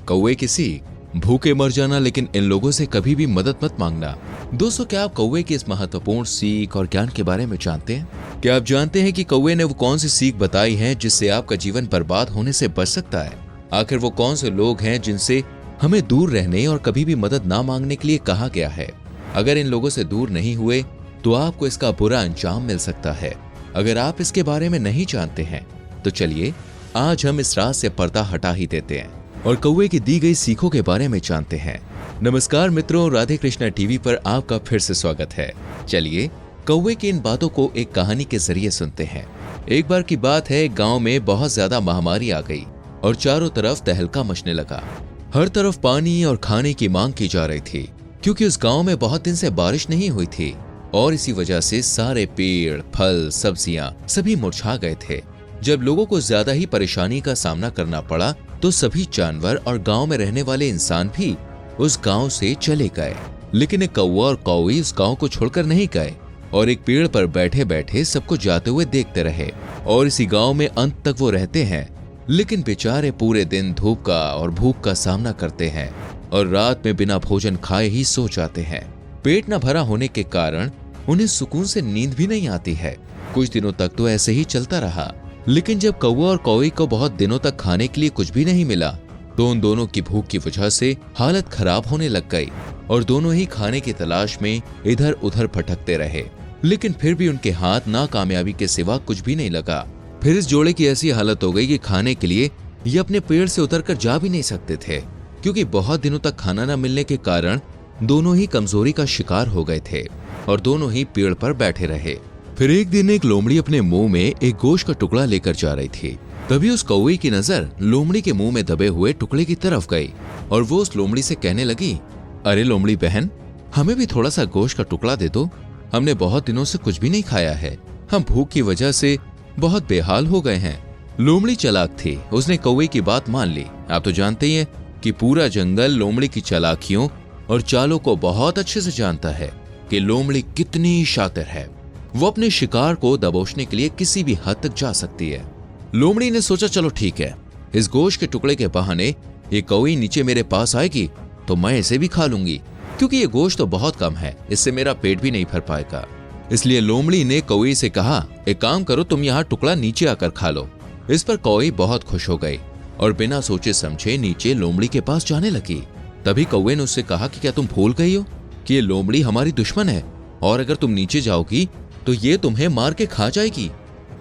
कौवे की सीख, भूखे मर जाना लेकिन इन लोगों से कभी भी मदद मत मांगना। दोस्तों, क्या आप कौवे की इस महत्वपूर्ण सीख और ज्ञान के बारे में जानते हैं? क्या आप जानते हैं कि कौवे ने वो कौन सी सीख बताई है जिससे आपका जीवन बर्बाद होने से बच सकता है? आखिर वो कौन से लोग हैं जिनसे हमें दूर रहने और कभी भी मदद ना मांगने के लिए कहा गया है? अगर इन लोगों से दूर नहीं हुए तो आपको इसका बुरा अंजाम मिल सकता है। अगर आप इसके बारे में नहीं जानते हैं तो चलिए आज हम इस राज से पर्दा हटा ही देते हैं और कौवे की दी गई सीखों के बारे में जानते हैं। नमस्कार मित्रों, राधे कृष्णा टीवी पर आपका फिर से स्वागत है। चलिए कौवे की इन बातों को एक कहानी के जरिए सुनते हैं। एक बार की बात है, गांव में बहुत ज्यादा महामारी आ गई और चारों तरफ तहलका मचने लगा। हर तरफ पानी और खाने की मांग की जा रही थी क्योंकि उस गांव में बहुत दिन से बारिश नहीं हुई थी और इसी वजह से सारे पेड़, फल, सब्जियां सभी मुरझा गए थे। जब लोगों को ज्यादा ही परेशानी का सामना करना पड़ा तो सभी जानवर और गांव में रहने वाले इंसान भी उस गांव से चले गए। लेकिन एक कौवा और कौवी उस गांव को छोड़कर नहीं गए और एक पेड़ पर बैठे बैठे सबको जाते हुए देखते रहे और इसी गांव में अंत तक वो रहते हैं। लेकिन बेचारे पूरे दिन धूप का और भूख का सामना करते हैं और रात में बिना भोजन खाए ही सो जाते हैं। पेट न भरा होने के कारण उन्हें सुकून से नींद भी नहीं आती है। कुछ दिनों तक तो ऐसे ही चलता रहा, लेकिन जब कौवा और कौवी को बहुत दिनों तक खाने के लिए कुछ भी नहीं मिला तो उन दोनों की भूख की वजह से हालत खराब होने लग गई और दोनों ही खाने की तलाश में इधर उधर भटकते रहे। लेकिन फिर भी उनके हाथ नाकामयाबी के सिवा कुछ भी नहीं लगा। फिर इस जोड़े की ऐसी हालत हो गई कि खाने के लिए ये अपने पेड़ से उतरकर जा भी नहीं सकते थे क्योंकि बहुत दिनों तक खाना न मिलने के कारण दोनों ही कमजोरी का शिकार हो गए थे और दोनों ही पेड़ पर बैठे रहे। फिर एक दिन एक लोमड़ी अपने मुंह में एक गोश्त का टुकड़ा लेकर जा रही थी। तभी उस कौवे की नजर लोमड़ी के मुंह में दबे हुए टुकड़े की तरफ गई और वो उस लोमड़ी से कहने लगी, अरे लोमड़ी बहन, हमें भी थोड़ा सा गोश्त का टुकड़ा दे दो। हमने बहुत दिनों से कुछ भी नहीं खाया है। हम भूख की वजह से बहुत बेहाल हो गए हैं। लोमड़ी चालाक थी, उसने कौवे की बात मान ली। आप तो जानते ही हैं कि पूरा जंगल लोमड़ी की चालाकियों और चालों को बहुत अच्छे से जानता है कि लोमड़ी कितनी शातिर है। वो अपने शिकार को दबोचने के लिए किसी भी हद तक जा सकती है। लोमड़ी ने सोचा, चलो ठीक है, इस गोश्त के टुकड़े के बहाने ये कौवी नीचे मेरे पास आएगी तो मैं इसे भी खा लूंगी क्योंकि ये गोश्त तो बहुत कम है, इससे मेरा पेट भी नहीं भर पाएगा। इसलिए लोमड़ी ने कौवी से कहा, एक काम करो, तुम यहाँ टुकड़ा नीचे आकर खा लो। इस पर कौवी बहुत खुश हो गई और बिना सोचे समझे नीचे लोमड़ी के पास जाने लगी। तभी कौवे ने उससे कहा कि क्या तुम भूल गई हो कि ये लोमड़ी हमारी दुश्मन है और अगर तुम नीचे जाओगी तो ये तुम्हें मार के खा जाएगी।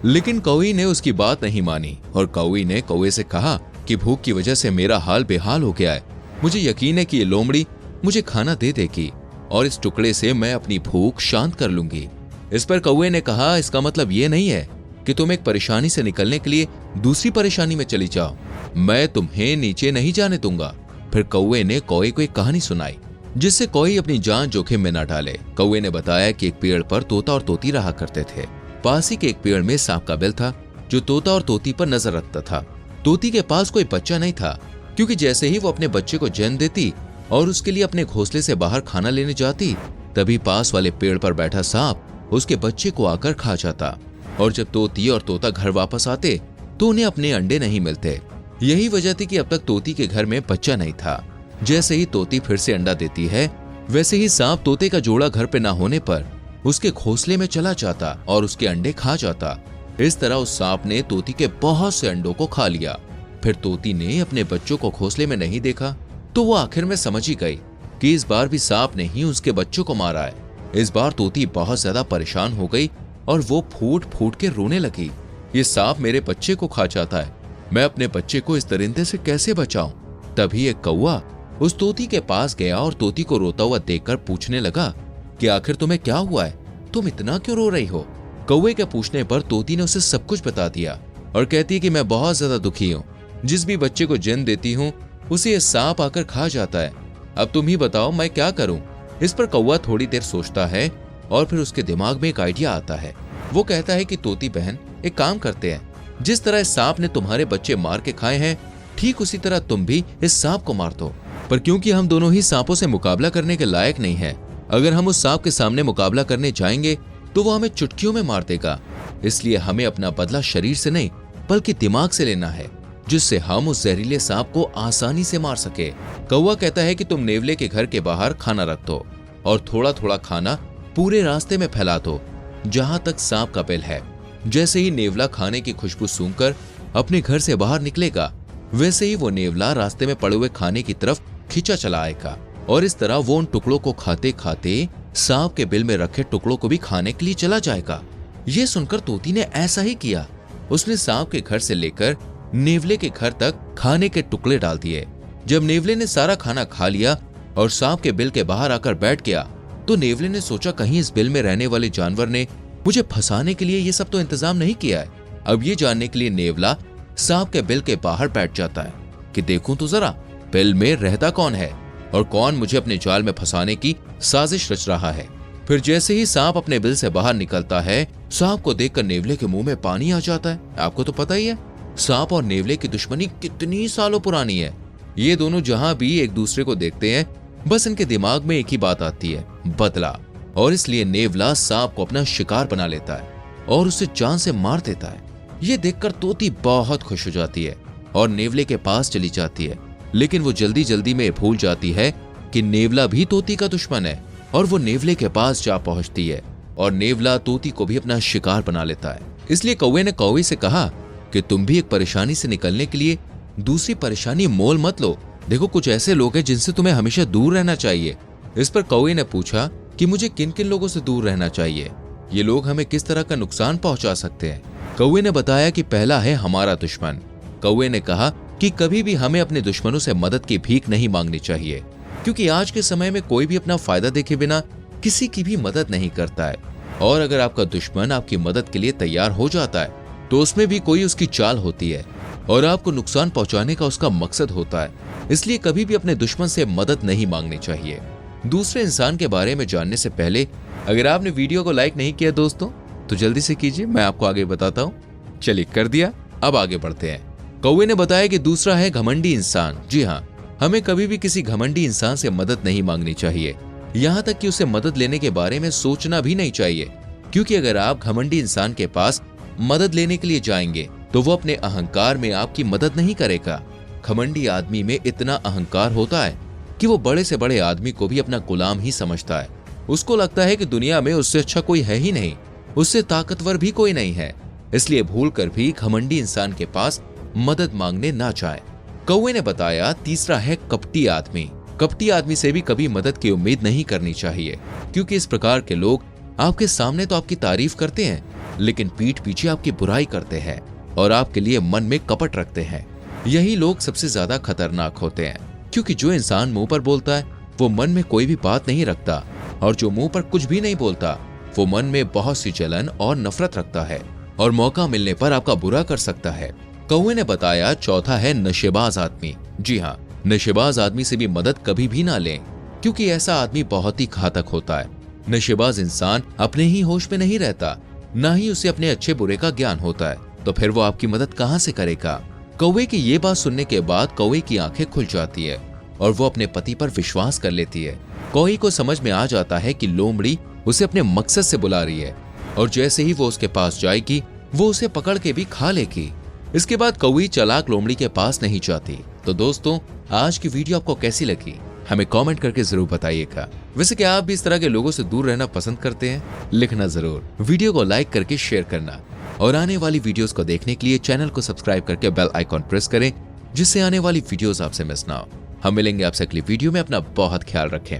लेकिन कौवी ने उसकी बात नहीं मानी और कौवी ने कौवे से कहा कि भूख की वजह से मेरा हाल बेहाल हो गया है। मुझे यकीन है कि ये लोमड़ी मुझे खाना दे देगी और इस टुकड़े से मैं अपनी भूख शांत कर लूंगी। इस पर कौवे ने कहा, इसका मतलब ये नहीं है कि तुम एक परेशानी से निकलने के लिए दूसरी परेशानी में चली जाओ। मैं तुम्हें नीचे नहीं जाने दूंगा। फिर कौवे ने कौवे को एक कहानी सुनाई जिससे कोई अपनी जान जोखिम में न डाले। कौवे ने बताया कि एक पेड़ पर तोता और तोती रहा करते थे। पास ही के एक पेड़ में सांप का बिल था जो तोता और तोती पर नजर रखता था। तोती के पास कोई बच्चा नहीं था क्योंकि जैसे ही वो अपने बच्चे को जन्म देती और उसके लिए अपने घोंसले से बाहर खाना लेने जाती तभी पास वाले पेड़ पर बैठा सांप उसके बच्चे को आकर खा जाता। और जब तोती और तोता घर वापस आते तो उन्हें अपने अंडे नहीं मिलते। यही वजह थी कि अब तक तोती के घर में बच्चा नहीं था। जैसे ही तोती फिर से अंडा देती है वैसे ही सांप तोते का जोड़ा घर पे ना होने पर उसके घोंसले में चला जाता और उसके अंडे खा जाता। इस तरह उस सांप ने तोती के बहुत से अंडों को खा लिया। फिर तोती ने अपने बच्चों को घोंसले में नहीं देखा तो वो आखिर में समझ ही गई कि इस बार भी सांप ने ही उसके बच्चों को मारा है। इस बार तोती बहुत ज्यादा परेशान हो गई और वो फूट फूट के रोने लगी, ये सांप मेरे बच्चे को खा जाता है, मैं अपने बच्चे को इस दरिंदे से कैसे बचाऊं। तभी एक कौवा उस तोती के पास गया और तोती को रोता हुआ देखकर पूछने लगा कि आखिर तुम्हें क्या हुआ है, तुम इतना क्यों रो रही हो। कौवे के पूछने पर तोती ने उसे सब कुछ बता दिया और कहती है कि मैं बहुत ज्यादा दुखी हूँ। जिस भी बच्चे को जन्म देती हूँ उसे ये सांप आकर खा जाता है। अब तुम ही बताओ मैं क्या करूं। इस पर कौवा थोड़ी देर सोचता है और फिर उसके दिमाग में एक आइडिया आता है। वो कहता है कि तोती बहन, एक काम करते हैं, जिस तरह इस सांप ने तुम्हारे बच्चे मार के खाए हैं ठीक उसी तरह तुम भी इस सांप को मार दो। पर क्योंकि हम दोनों ही सांपों से मुकाबला करने के लायक नहीं हैं, अगर हम उस सांप के सामने मुकाबला करने जाएंगे तो वो हमें चुटकियों में मार देगा। इसलिए हमें अपना बदला शरीर से नहीं बल्कि दिमाग से लेना है। जिससे हम उस जहरीले सांप को आसानी से मार सके। कौवा कहता है कि तुम नेवले के घर के बाहर खाना रख दो और थोड़ा थोड़ा खाना पूरे रास्ते में फैला दो जहां तक सांप का बिल है। जैसे ही नेवला खाने की खुशबू सूंघकर अपने घर से बाहर निकलेगा, वैसे ही वो नेवला रास्ते में पड़े हुए खाने की तरफ खींचा चला आएगा और इस तरह वो उन टुकड़ों को खाते खाते सांप के बिल में रखे टुकड़ों को भी खाने के लिए चला जाएगा। ये सुनकर तोती ने ऐसा ही किया। उसने सांप के घर से लेकर नेवले के घर तक खाने के टुकड़े डाल दिए। जब नेवले ने सारा खाना खा लिया और सांप के बिल के बाहर आकर बैठ गया, तो नेवले ने सोचा कहीं इस बिल में रहने वाले जानवर ने मुझे फंसाने के लिए ये सब तो इंतजाम नहीं किया है। अब ये जानने के लिए नेवला सांप के बिल के बाहर बैठ जाता है कि देखूं तो जरा बिल में रहता कौन है और कौन मुझे अपने जाल में फंसाने की साजिश रच रहा है। फिर जैसे ही सांप अपने बिल से बाहर निकलता है, सांप को देखकर नेवले के मुंह में पानी आ जाता है। आपको तो पता ही है सांप और नेवले की दुश्मनी कितनी सालों पुरानी है। ये दोनों जहां भी एक दूसरे को देखते हैं, बस इनके दिमाग में एक ही बात आती है, बदला। और इसलिए नेवला सांप को अपना शिकार बना लेता है और उसे जान से मार देता है। ये देखकर तोती बहुत खुश हो जाती है और नेवले के पास चली जाती है, लेकिन वो जल्दी जल्दी में भूल जाती है कि नेवला भी तोती का दुश्मन है और वो नेवले के पास जा पहुंचती है और नेवला तोती को भी अपना शिकार बना लेता है। इसलिए कौवे ने कौवे से कहा कि तुम भी एक परेशानी से निकलने के लिए दूसरी परेशानी मोल मत लो। देखो कुछ ऐसे लोग हैं जिनसे तुम्हें हमेशा दूर रहना चाहिए। इस पर कौवे ने पूछा कि मुझे किन किन लोगों से दूर रहना चाहिए, ये लोग हमें किस तरह का नुकसान पहुंचा सकते हैं। कौवे ने बताया कि पहला है हमारा दुश्मन। कौवे ने कहा कि कभी भी हमें अपने दुश्मनों से मदद की भीख नहीं मांगनी चाहिए, क्योंकि आज के समय में कोई भी अपना फायदा देखे बिना किसी की भी मदद नहीं करता है। और अगर आपका दुश्मन आपकी मदद के लिए तैयार हो जाता है तो उसमें भी कोई उसकी चाल होती है और आपको नुकसान पहुंचाने का उसका मकसद होता है। इसलिए कभी भी अपने दुश्मन से मदद नहीं मांगनी चाहिए। दूसरे इंसान के बारे में जानने से पहले अगर आपने वीडियो को लाइक नहीं किया दोस्तों, तो जल्दी से कीजिए, मैं आपको आगे बताता हूँ। चलिए कर दिया, अब आगे बढ़ते हैं। कौवे ने बताया कि दूसरा है घमंडी इंसान। जी हाँ, हमें कभी भी किसी घमंडी इंसान से मदद नहीं मांगनी चाहिए, यहाँ तक कि उसे मदद लेने के बारे में सोचना भी नहीं चाहिए, क्योंकि अगर आप घमंडी इंसान के पास मदद लेने के लिए जाएंगे तो वो अपने अहंकार में आपकी मदद नहीं करेगा। घमंडी आदमी में इतना अहंकार होता है कि वो बड़े से बड़े आदमी को भी अपना गुलाम ही समझता है। उसको लगता है कि दुनिया में उससे अच्छा कोई है ही नहीं, उससे ताकतवर भी कोई नहीं है। इसलिए भूलकर भी घमंडी इंसान के पास मदद मांगने ना जाए। कौवे ने बताया तीसरा है कपटी आदमी। कपटी आदमी से भी कभी मदद की उम्मीद नहीं करनी चाहिए, क्योंकि इस प्रकार के लोग आपके सामने तो आपकी तारीफ करते हैं, लेकिन पीठ पीछे आपकी बुराई करते हैं और आपके लिए मन में कपट रखते हैं। यही लोग सबसे ज्यादा खतरनाक होते हैं, क्योंकि जो इंसान मुंह पर बोलता है वो मन में कोई भी बात नहीं रखता, और जो मुंह पर कुछ भी नहीं बोलता वो मन में बहुत सी जलन और नफरत रखता है और मौका मिलने पर आपका बुरा कर सकता है। कौवे ने बताया चौथा है नशेबाज आदमी। जी हाँ, नशेबाज आदमी से भी मदद कभी भी ना लें, क्योंकि ऐसा आदमी बहुत ही घातक होता है। नशेबाज इंसान अपने ही होश में नहीं रहता, ना ही उसे अपने अच्छे बुरे का ज्ञान होता है, तो फिर वो आपकी मदद कहाँ से करेगा। कौवे की ये बात सुनने के बाद कौवे की आंखें खुल जाती है और वो अपने पति पर विश्वास कर लेती है। कौवे को समझ में आ जाता है कि लोमड़ी उसे अपने मकसद से बुला रही है और जैसे ही वो उसके पास जाएगी वो उसे पकड़ के भी खा लेगी। इसके बाद कौवी चालाक लोमड़ी के पास नहीं जाती। तो दोस्तों, आज की वीडियो आपको कैसी लगी हमें कमेंट करके जरूर बताइएगा। वैसे क्या आप भी इस तरह के लोगों से दूर रहना पसंद करते हैं? लिखना जरूर। वीडियो को लाइक करके शेयर करना और आने वाली वीडियोस को देखने के लिए चैनल को सब्सक्राइब करके बेल आइकॉन प्रेस करें, जिससे आने वाली वीडियोस आपसे मिस ना हो। हम मिलेंगे आपसे अगली वीडियो में। अपना बहुत ख्याल रखें।